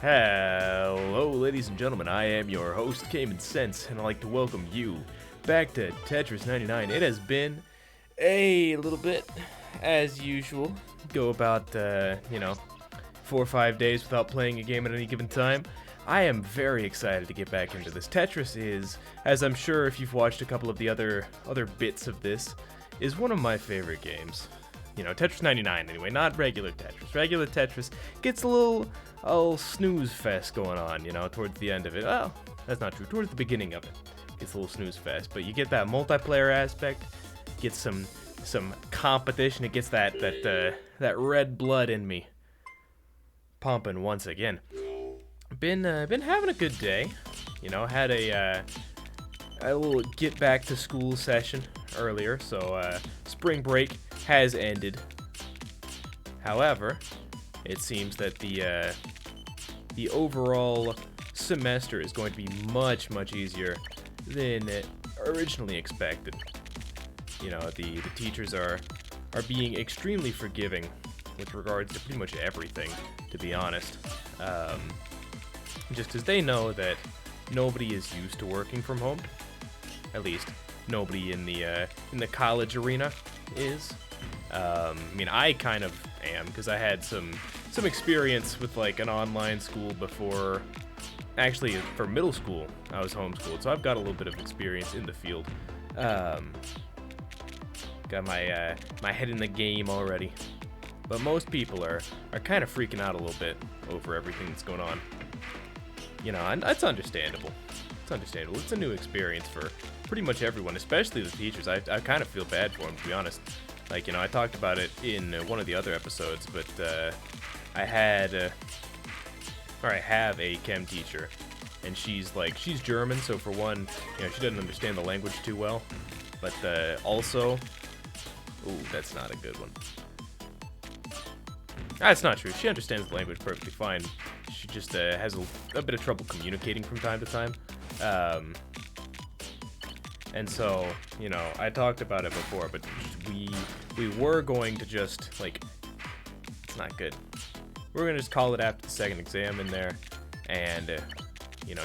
Hello, ladies and gentlemen. I am your host, CaimanSense, and I'd like to welcome you back to Tetris 99. It has been a little bit, as usual. Go about, 4 or 5 days without playing a game at any given time. I am very excited to get back into this. Tetris is, as I'm sure if you've watched a couple of the other bits of this, is one of my favorite games. Tetris 99 anyway, not regular Tetris. Regular Tetris gets a little snooze fest going on, towards the end of it. Well, that's not true. Towards the beginning of it, gets a little snooze fest. But you get that multiplayer aspect, get some competition. It gets that red blood in me pumping once again. Been having a good day. Had a little get back to school session earlier, so spring break has ended. However, it seems that the overall semester is going to be much easier than originally expected. The teachers are being extremely forgiving with regards to pretty much everything, to be honest. Just because they know that nobody is used to working from home. At least nobody in the college arena is. I kind of am, because I had some experience with like an online school before. Actually, for middle school, I was homeschooled, so I've got a little bit of experience in the field. Got my head in the game already. But most people are kind of freaking out a little bit over everything that's going on. And that's understandable. It's understandable. It's a new experience for pretty much everyone, especially the teachers. I kind of feel bad for them, to be honest. I talked about it in one of the other episodes, but I have a chem teacher, and she's German, so for one, she doesn't understand the language too well. But also, ooh, that's not a good one. That's not true. She understands the language perfectly fine. She just has a bit of trouble communicating from time to time. And so, I talked about it before, but we were going to just, it's not good. We're going to just call it after the second exam in there and,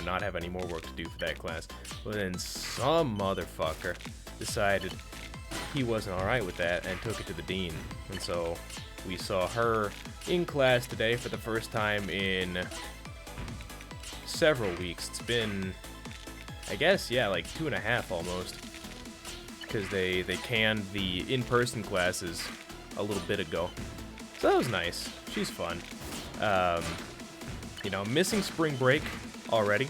not have any more work to do for that class. But then some motherfucker decided he wasn't alright with that and took it to the dean. And so we saw her in class today for the first time in several weeks. It's been, I guess, 2.5 almost, because they canned the in-person classes a little bit ago. So that was nice. She's fun. Missing spring break already.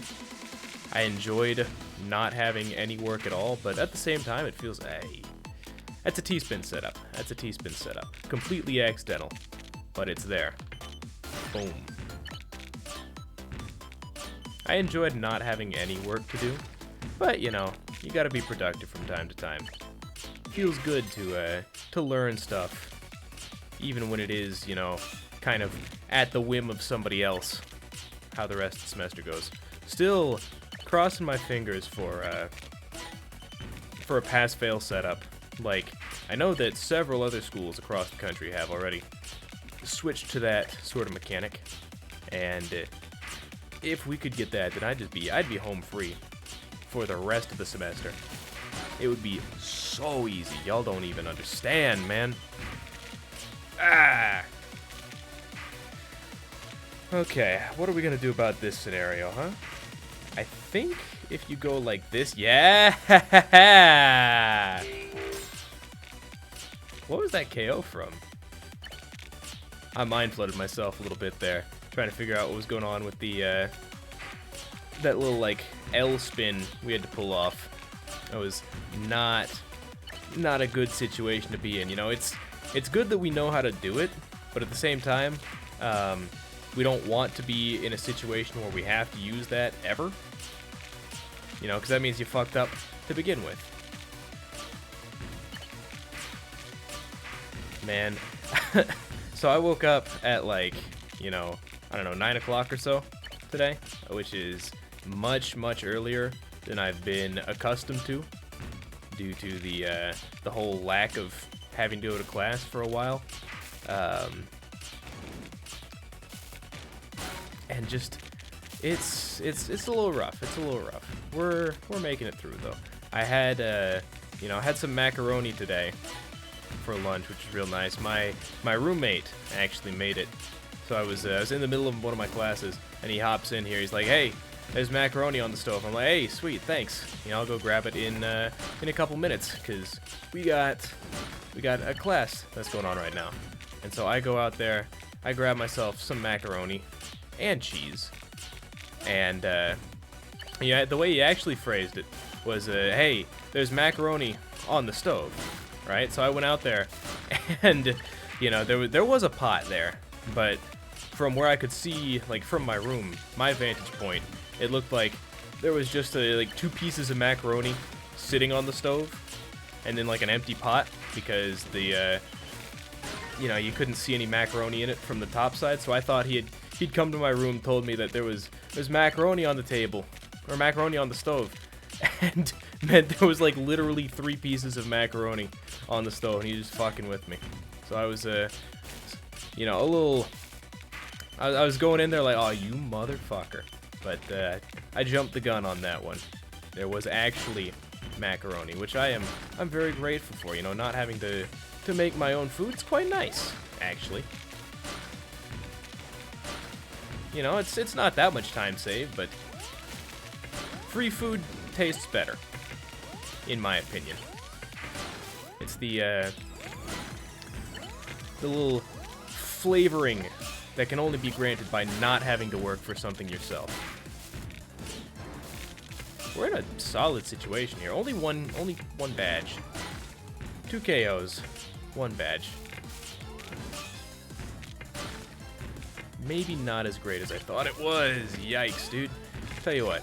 I enjoyed not having any work at all, but at the same time, it feels, hey, that's a T-spin setup. Completely accidental, but it's there. Boom. I enjoyed not having any work to do, but you gotta be productive from time to time. Feels good to learn stuff, even when it is, kind of at the whim of somebody else, how the rest of the semester goes. Still crossing my fingers for a pass-fail setup. I know that several other schools across the country have already switched to that sort of mechanic, and if we could get that, then I'd be home free for the rest of the semester. It would be so easy. Y'all don't even understand, man. Okay, what are we gonna do about this scenario, huh? I think if you go like this, yeah. What was that KO from? I mind flooded myself a little bit there, trying to figure out what was going on with the that little L spin we had to pull off. That was not a good situation to be in. It's good that we know how to do it, but at the same time, we don't want to be in a situation where we have to use that ever. Because that means you fucked up to begin with. Man. So I woke up at 9 o'clock or so today, which is much earlier than I've been accustomed to, due to the whole lack of having to go to class for a while. And and just it's a little rough. It's a little rough. We're making it through though. I had had some macaroni today for lunch, which is real nice. My roommate actually made it. So I was in the middle of one of my classes, and he hops in here. He's like, "Hey, there's macaroni on the stove." I'm like, "Hey, sweet, thanks. I'll go grab it in a couple minutes, cause we got a class that's going on right now." And so I go out there, I grab myself some macaroni and cheese, and the way he actually phrased it was, "Hey, there's macaroni on the stove," right? So I went out there, and there was a pot there, but from where I could see, like from my room, my vantage point, it looked like there was just like 2 pieces of macaroni sitting on the stove, and then like an empty pot, because the you couldn't see any macaroni in it from the top side. So I thought he'd come to my room, told me that there's macaroni on the table, or macaroni on the stove, and meant there was like literally 3 pieces of macaroni on the stove, and he was just fucking with me. So I was a little. I was going in there like, "Oh, you motherfucker," but I jumped the gun on that one. There was actually macaroni, which I'm very grateful for. Not having to make my own food. It's quite nice, actually. It's not that much time saved, but free food tastes better, in my opinion. It's the little flavoring that can only be granted by not having to work for something yourself. We're in a solid situation here. Only one badge. 2 KOs, 1 badge. Maybe not as great as I thought it was. Yikes, dude. Tell you what,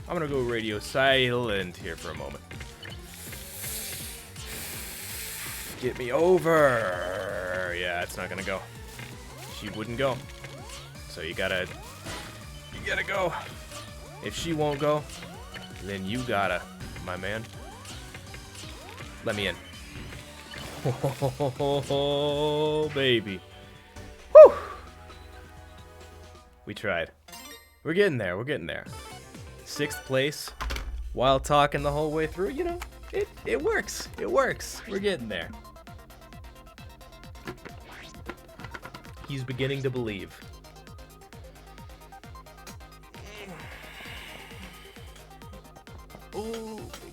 I'm gonna go radio silent here for a moment. Get me over. Yeah, it's not gonna go. She wouldn't go. So you gotta go. If she won't go, then you gotta, my man. Let me in. Oh, baby. Whew. We tried. We're getting there. 6th place while talking the whole way through. It works. It works. We're getting there. He's beginning to believe. Oh, baby.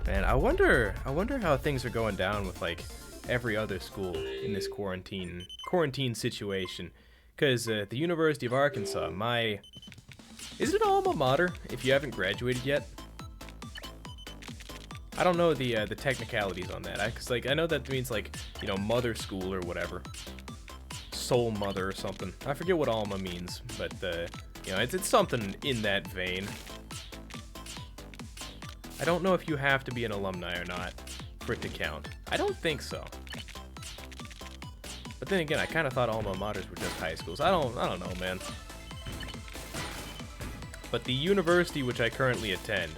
Man, I wonder how things are going down with like every other school in this quarantine situation. Because at the University of Arkansas, is it alma mater if you haven't graduated yet? I don't know the technicalities on that. Cause I know that means like, mother school or whatever. Soul mother or something. I forget what alma means, but it's something in that vein. I don't know if you have to be an alumni or not for it to count. I don't think so. But then again, I kind of thought alma maters were just high schools. I don't know, man. But the university which I currently attend,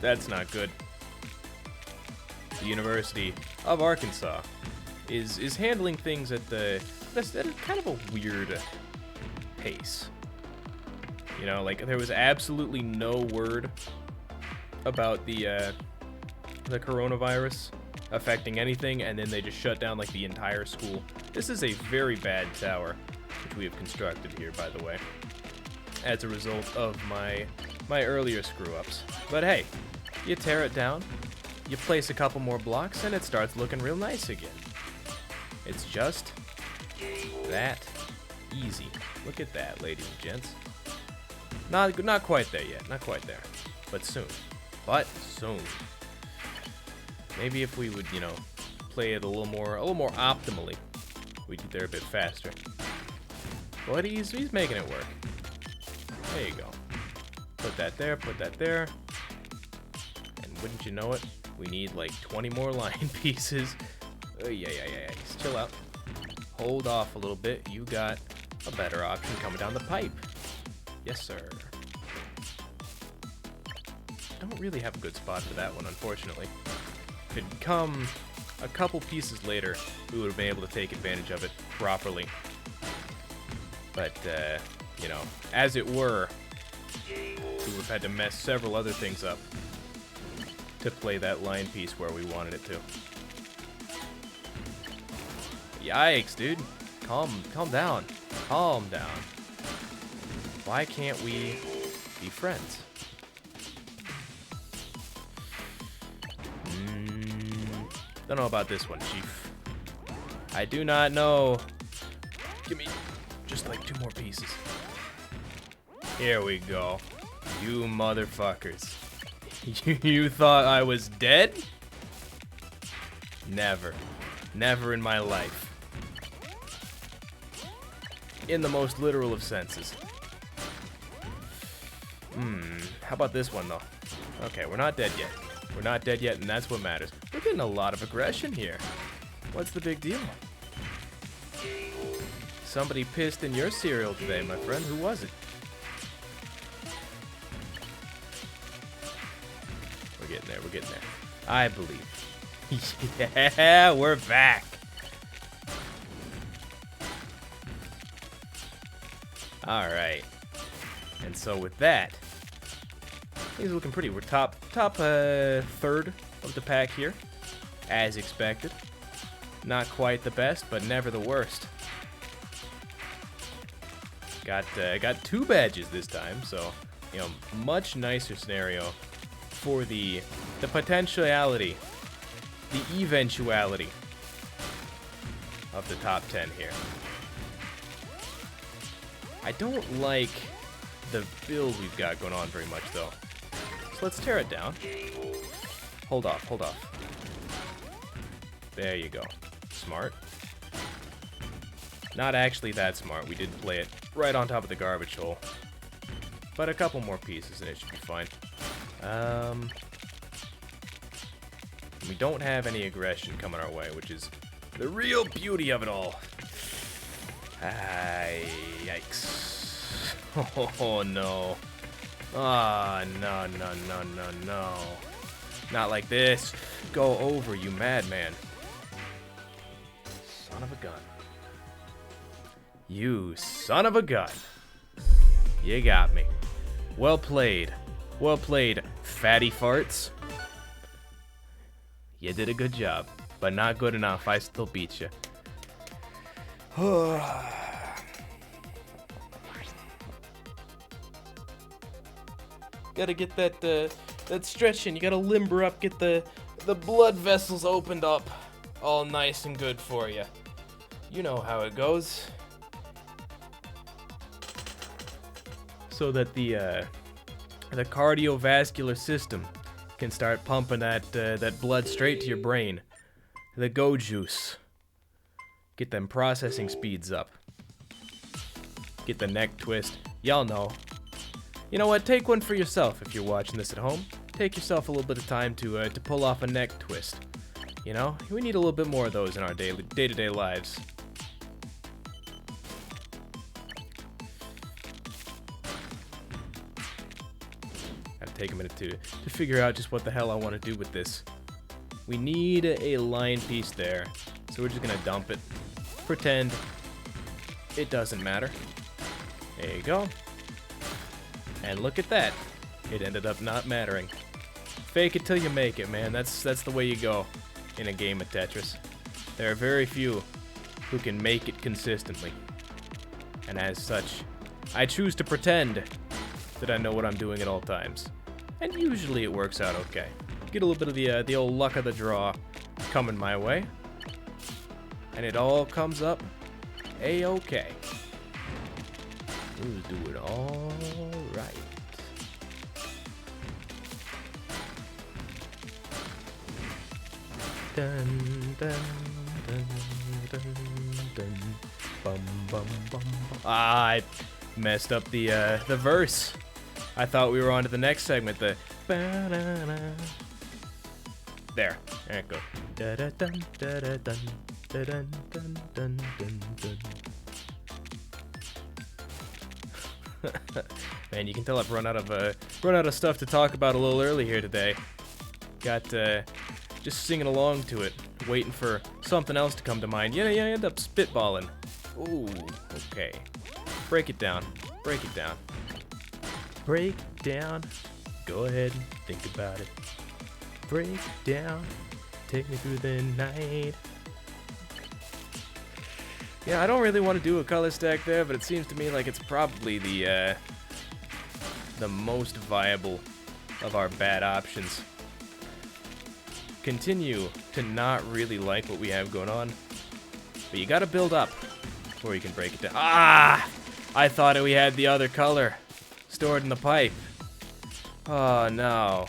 that's not good. The University of Arkansas is handling things at kind of a weird pace. Like there was absolutely no word about the coronavirus affecting anything, and then they just shut down like the entire school. This is a very bad tower, which we have constructed here, by the way, as a result of my earlier screw-ups. But hey, you tear it down, you place a couple more blocks, and it starts looking real nice again. It's just that easy. Look at that, ladies and gents. Not quite there yet. Not quite there. But soon. Maybe if we would, play it a little more optimally, we'd get there a bit faster. But he's making it work. There you go. Put that there. And wouldn't you know it, we need like 20 more line pieces. Yeah. Just chill out. Hold off a little bit. You got a better option coming down the pipe. Yes, sir. don't really have a good spot for that one, unfortunately. If it'd come a couple pieces later, we would have been able to take advantage of it properly. But, you know, as it were, we would have had to mess several other things up to play that line piece where we wanted it to. Yikes, dude. Calm down. Calm down. Why can't we be friends? Don't know about this one, Chief. I do not know. Give me just like 2 more pieces. Here we go. You motherfuckers. You thought I was dead? Never. Never in my life. In the most literal of senses. How about this one, though? Okay, we're not dead yet. We're not dead yet, and that's what matters. We're getting a lot of aggression here. What's the big deal? Somebody pissed in your cereal today, my friend. Who was it? We're getting there. We're getting there. I believe. Yeah, we're back. All right. And so with that, he's looking pretty. We're top third of the pack here, as expected. Not quite the best, but never the worst. Got 2 badges this time, so you know, much nicer scenario for the potentiality, the eventuality of the top 10 here. I don't like the build we've got going on very much, though. So let's tear it down. Hold off, hold off. There you go. Smart. Not actually that smart. We did play it right on top of the garbage hole. But a couple more pieces and it should be fine. We don't have any aggression coming our way, which is the real beauty of it all. Yikes. Oh, no. Ah, no. Not like this. Go over, you madman. Son of a gun. You son of a gun. You got me. Well played. Well played, fatty farts. You did a good job, but not good enough. I still beat you. Gotta get that stretching. You gotta limber up, get the blood vessels opened up, all nice and good for you. You know how it goes. So that the cardiovascular system can start pumping that blood straight to your brain. The go juice. Get them processing speeds up. Get the neck twist. Y'all know. You know what? Take one for yourself if you're watching this at home. Take yourself a little bit of time to pull off a neck twist. You know, we need a little bit more of those in our day-to-day lives. Gotta take a minute to figure out just what the hell I want to do with this. We need a line piece there, so we're just gonna dump it. Pretend it doesn't matter. There you go. And look at that. It ended up not mattering. Fake it till you make it, man. That's the way you go in a game of Tetris. There are very few who can make it consistently. And as such, I choose to pretend that I know what I'm doing at all times. And usually it works out okay. Get a little bit of the old luck of the draw coming my way. And it all comes up A-okay. We'll do it all right. Dun, dun, dun, dun, dun, bum, bum, bum. Ah, I messed up the verse. I thought we were on to the next segment. The ba-da-da. There it goes. Da-da-dun, da-da-dun, da-dun, dun, dun, dun, dun. Man, you can tell I've run out of stuff to talk about a little early here today. Got just singing along to it, waiting for something else to come to mind. Yeah, you end up spitballing. Ooh, okay. Break it down. Break it down. Break it down. Go ahead and think about it. Break it down. Take me through the night. Yeah, I don't really want to do a color stack there, but it seems to me like it's probably the most viable of our bad options. Continue to not really like what we have going on, but you gotta build up before you can break it down. Ah! I thought we had the other color stored in the pipe. Oh no.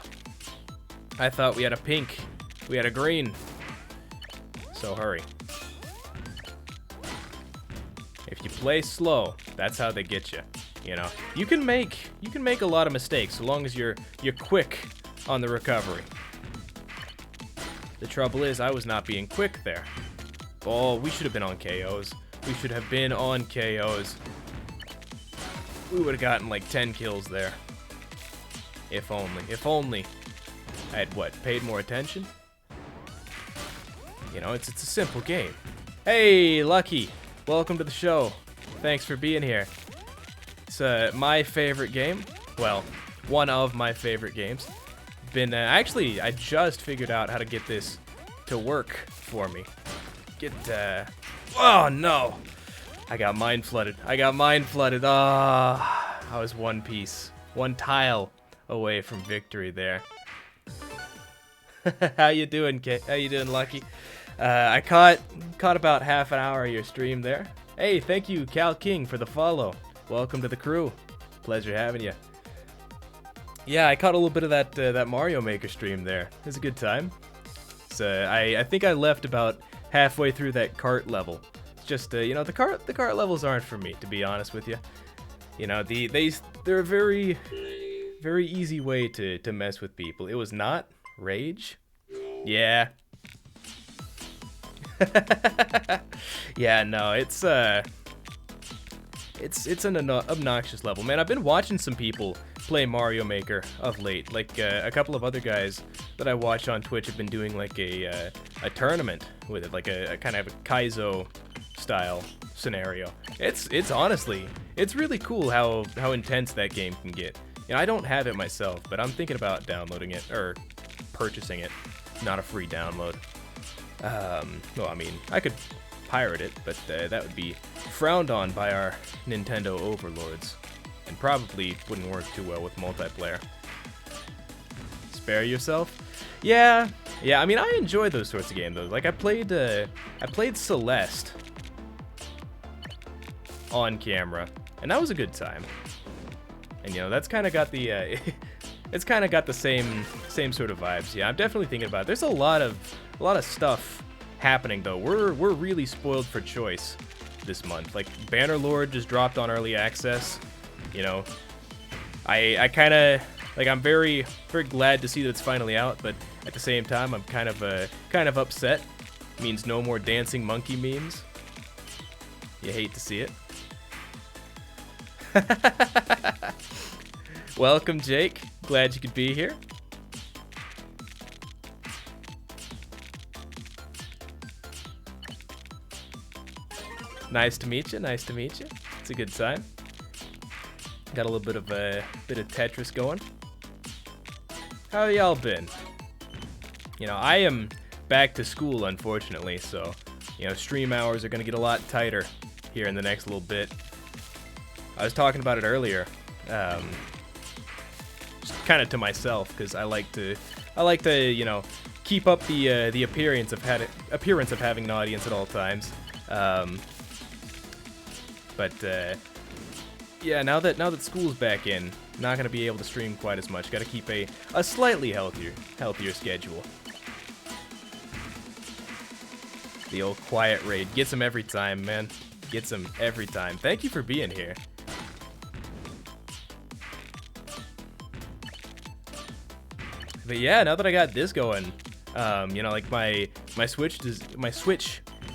I thought we had a pink. We had a green. So hurry. If you play slow, that's how they get you. You know, you can make a lot of mistakes so long as you're quick on the recovery. The trouble is, I was not being quick there. Oh, we should have been on KOs. We should have been on KOs. We would have gotten like 10 kills there. If only. If only I had, what, paid more attention? You know, it's a simple game. Hey, Lucky. Welcome to the show. Thanks for being here. It's my favorite game. Well, one of my favorite games. Actually, I just figured out how to get this to work for me. Oh no! I got mind flooded. Ah, I was one piece, one tile away from victory there. How you doing, Kate? How you doing, Lucky? I caught about half an hour of your stream there. Hey, thank you, Cal King, for the follow. Welcome to the crew. Pleasure having you. Yeah, I caught a little bit of that Mario Maker stream there. It was a good time. So I think I left about halfway through that cart level. It's just you know, the cart levels aren't for me, to be honest with you. You know, they're a very easy way to mess with people. It was not Rage. Yeah. Yeah, no, it's an obnoxious level, man. I've been watching some people play Mario Maker of late. Like a couple of other guys that I watch on Twitch have been doing like a tournament with it, like a kind of a Kaizo style scenario. It's honestly, it's really cool how intense that game can get. You know, I don't have it myself, but I'm thinking about downloading it or purchasing it. Not a free download. Well, I mean, I could pirate it, but that would be frowned on by our Nintendo overlords, and probably wouldn't work too well with multiplayer. Spare yourself? Yeah. I mean, I enjoy those sorts of games though. Like I played Celeste on camera, and that was a good time. And you know, that's kind of got the it's kind of got the same sort of vibes. Yeah, I'm definitely thinking about it. There's a lot of stuff happening though. We're really spoiled for choice this month. Like Bannerlord just dropped on early access. You know, I kind of like, I'm very glad to see that it's finally out, but at the same time I'm kind of upset. It means no more dancing monkey memes. You hate to see it. Welcome, Jake. Glad you could be here. Nice to meet you. Nice to meet you. It's a good time. Got a little bit of Tetris going. How y'all been? You know, I am back to school, unfortunately, so you know, stream hours are gonna get a lot tighter here in the next little bit. I was talking about it earlier, just kind of to myself, because I like to you know, keep up the appearance of having an audience at all times. But yeah, now that school's back in, not gonna be able to stream quite as much. Got to keep a slightly healthier schedule. The old quiet raid gets him every time, man. Gets him every time. Thank you for being here. But yeah, now that I got this going, you know, like my Switch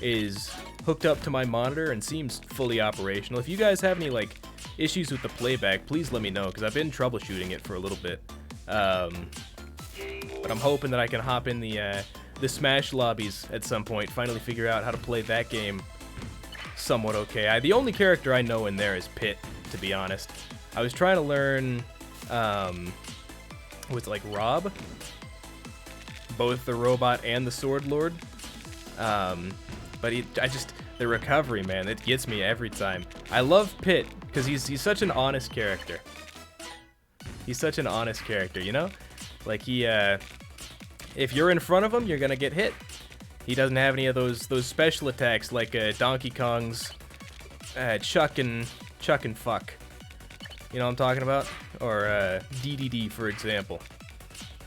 is hooked up to my monitor and seems fully operational. If you guys have any like issues with the playback, please let me know, because I've been troubleshooting it for a little bit. But I'm hoping that I can hop in the Smash lobbies at some point, finally figure out how to play that game somewhat okay. The only character I know in there is Pit, to be honest. I was trying to learn, with like Rob, both the robot and the sword lord. But the recovery, man, it gets me every time. I love Pit because he's such an honest character. He's such an honest character, you know? Like if you're in front of him, you're gonna get hit. He doesn't have any of those special attacks like Donkey Kong's chuck and fuck. You know what I'm talking about? Or DDD, for example.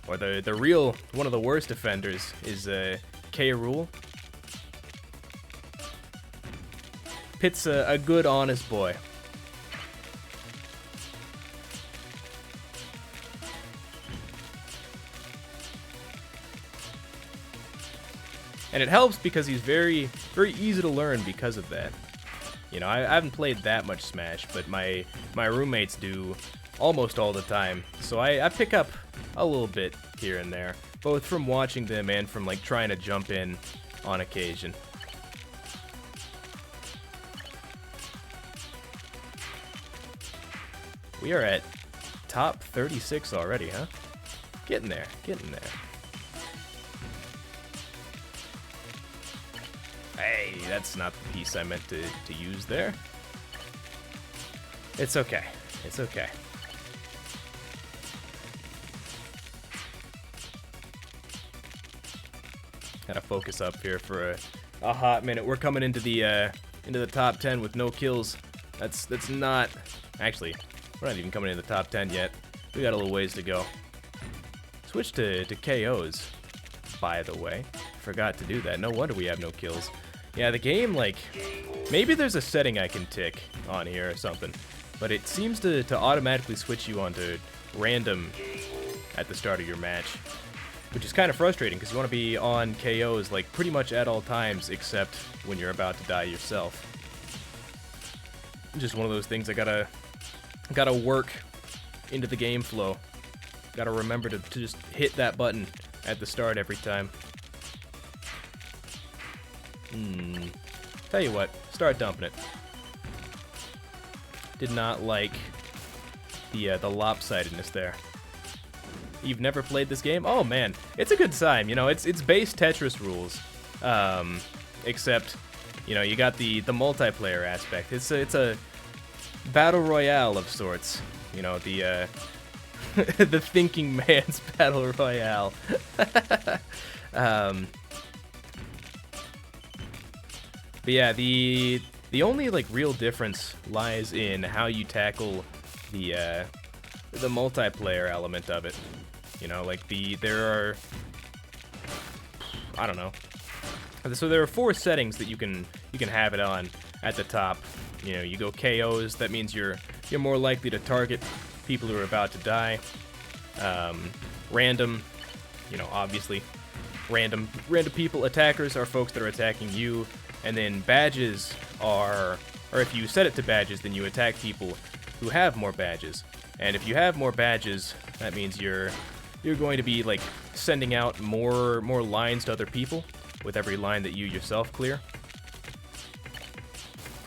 Or the real, one of the worst offenders is K. Rool. Pit's a good, honest boy. And it helps because he's very, very easy to learn because of that. You know, I haven't played that much Smash, but my roommates do almost all the time. So I pick up a little bit here and there, both from watching them and from like trying to jump in on occasion. We are at top 36 already, huh? Getting there, getting there. Hey, that's not the piece I meant to use there. It's okay. It's okay. Gotta focus up here for a hot minute. We're coming into the top 10 with no kills. That's not actually. We're not even coming into the top 10 yet. We got a little ways to go. Switch to KOs, by the way. Forgot to do that. No wonder we have no kills. Yeah, the game, like, maybe there's a setting I can tick on here or something, but it seems to automatically switch you onto random at the start of your match, which is kind of frustrating because you want to be on KOs like pretty much at all times except when you're about to die yourself. Just one of those things I gotta work into the game flow. Gotta remember to just hit that button at the start every time. Tell you what, start dumping it. Did not like the lopsidedness there. You've never played this game? Oh man, it's a good time. You know, it's base Tetris rules, except you know you got the multiplayer aspect. It's a Battle Royale of sorts. You know, the the thinking man's Battle Royale. But yeah, the only like real difference lies in how you tackle the multiplayer element of it. You know, like there are, I don't know. So there are 4 settings that you can have it on at the top. You know, you go KOs. That means you're more likely to target people who are about to die. Random, you know, obviously, random people. Attackers are folks that are attacking you. And then badges are, or if you set it to badges, then you attack people who have more badges. And if you have more badges, that means you're going to be like sending out more lines to other people with every line that you yourself clear.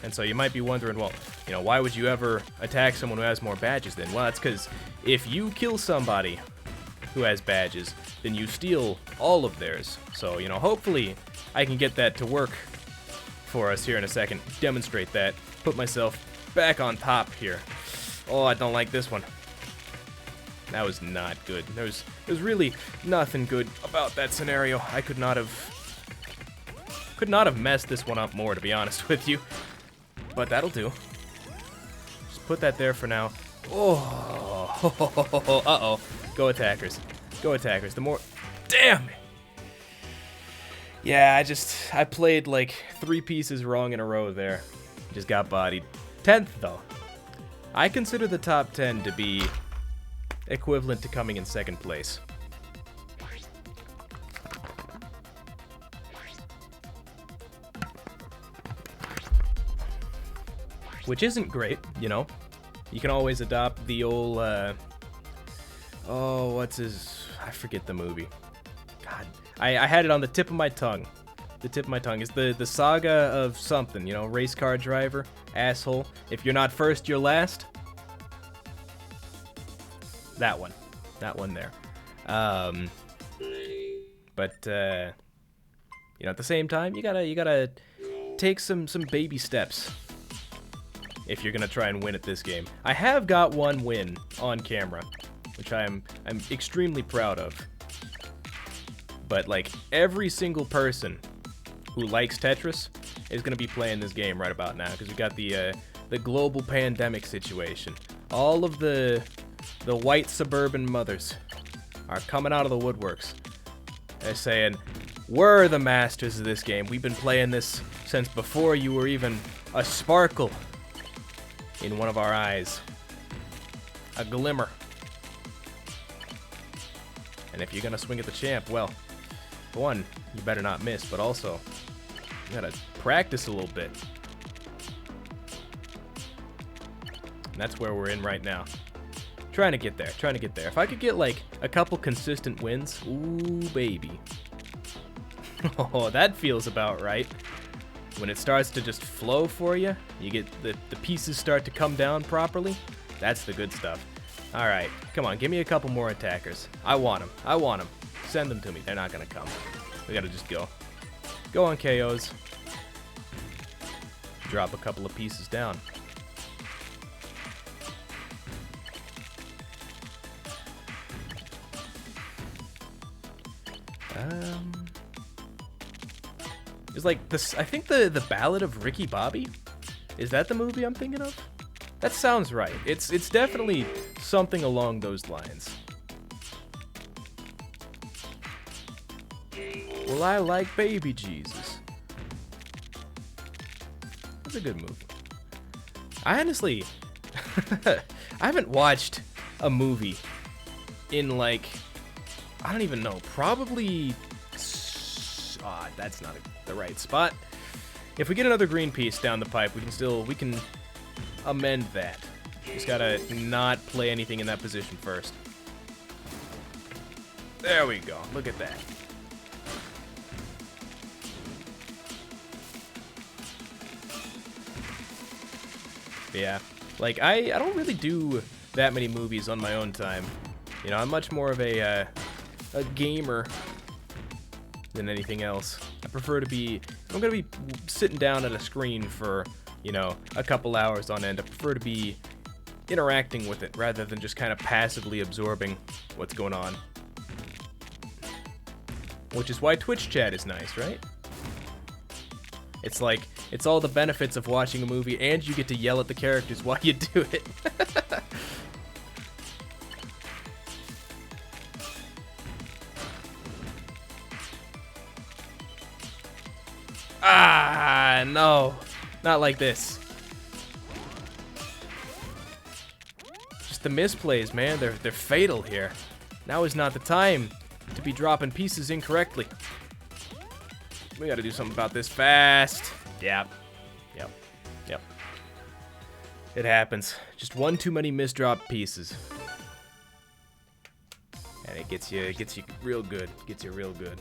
And so you might be wondering, well, you know, why would you ever attack someone who has more badges then? Well, that's because if you kill somebody who has badges, then you steal all of theirs. So, you know, hopefully I can get that to work for us here in a second. Demonstrate that. Put myself back on top here. Oh, I don't like this one. That was not good. There's really nothing good about that scenario. I could not have messed this one up more, to be honest with you. But that'll do. Just put that there for now. Oh, uh-oh. Go attackers. Go attackers. The more... Damn! Yeah, I played like 3 pieces wrong in a row there. Just got bodied. 10th, though. I consider the top 10 to be equivalent to coming in 2nd place. Which isn't great, you know. You can always adopt the old, oh, what's his, I forget the movie. God, I had it on the tip of my tongue. The tip of my tongue is the saga of something, you know, race car driver, asshole. If you're not first, you're last. That one there. But you know, at the same time, you gotta take some baby steps if you're gonna try and win at this game. I have got one win on camera, which I'm extremely proud of. But like every single person who likes Tetris is gonna be playing this game right about now because we got the global pandemic situation. All of the white suburban mothers are coming out of the woodworks. They're saying, we're the masters of this game. We've been playing this since before you were even a sparkle in one of our eyes. A glimmer. And if you're gonna swing at the champ, well, for one, you better not miss, but also, you gotta practice a little bit. And that's where we're in right now. Trying to get there. If I could get like a couple consistent wins, ooh baby. Oh, that feels about right. When it starts to just flow for you, you get the pieces start to come down properly. That's the good stuff. All right, come on, give me a couple more attackers. I want them. Send them to me. They're not gonna come. We gotta just go. Go on KOs. Drop a couple of pieces down. It's like this. I think the Ballad of Ricky Bobby. Is that the movie I'm thinking of? That sounds right. It's definitely something along those lines. Well, I like Baby Jesus. That's a good movie. I honestly, I haven't watched a movie in like, I don't even know, probably, that's not the right spot. If we get another green piece down the pipe, we can amend that. Just gotta not play anything in that position first. There we go, look at that. Yeah, like I don't really do that many movies on my own time. You know, I'm much more of a gamer than anything else. I prefer to be, if I'm gonna be sitting down at a screen for, you know, a couple hours on end, I prefer to be interacting with it rather than just kind of passively absorbing what's going on. Which is why Twitch chat is nice, right? It's like, it's all the benefits of watching a movie and you get to yell at the characters while you do it. Ah, no. Not like this. Just the misplays, man. They're fatal here. Now is not the time to be dropping pieces incorrectly. We gotta do something about this fast. Yep. It happens. Just one too many misdropped pieces. And it gets you real good. Gets you real good.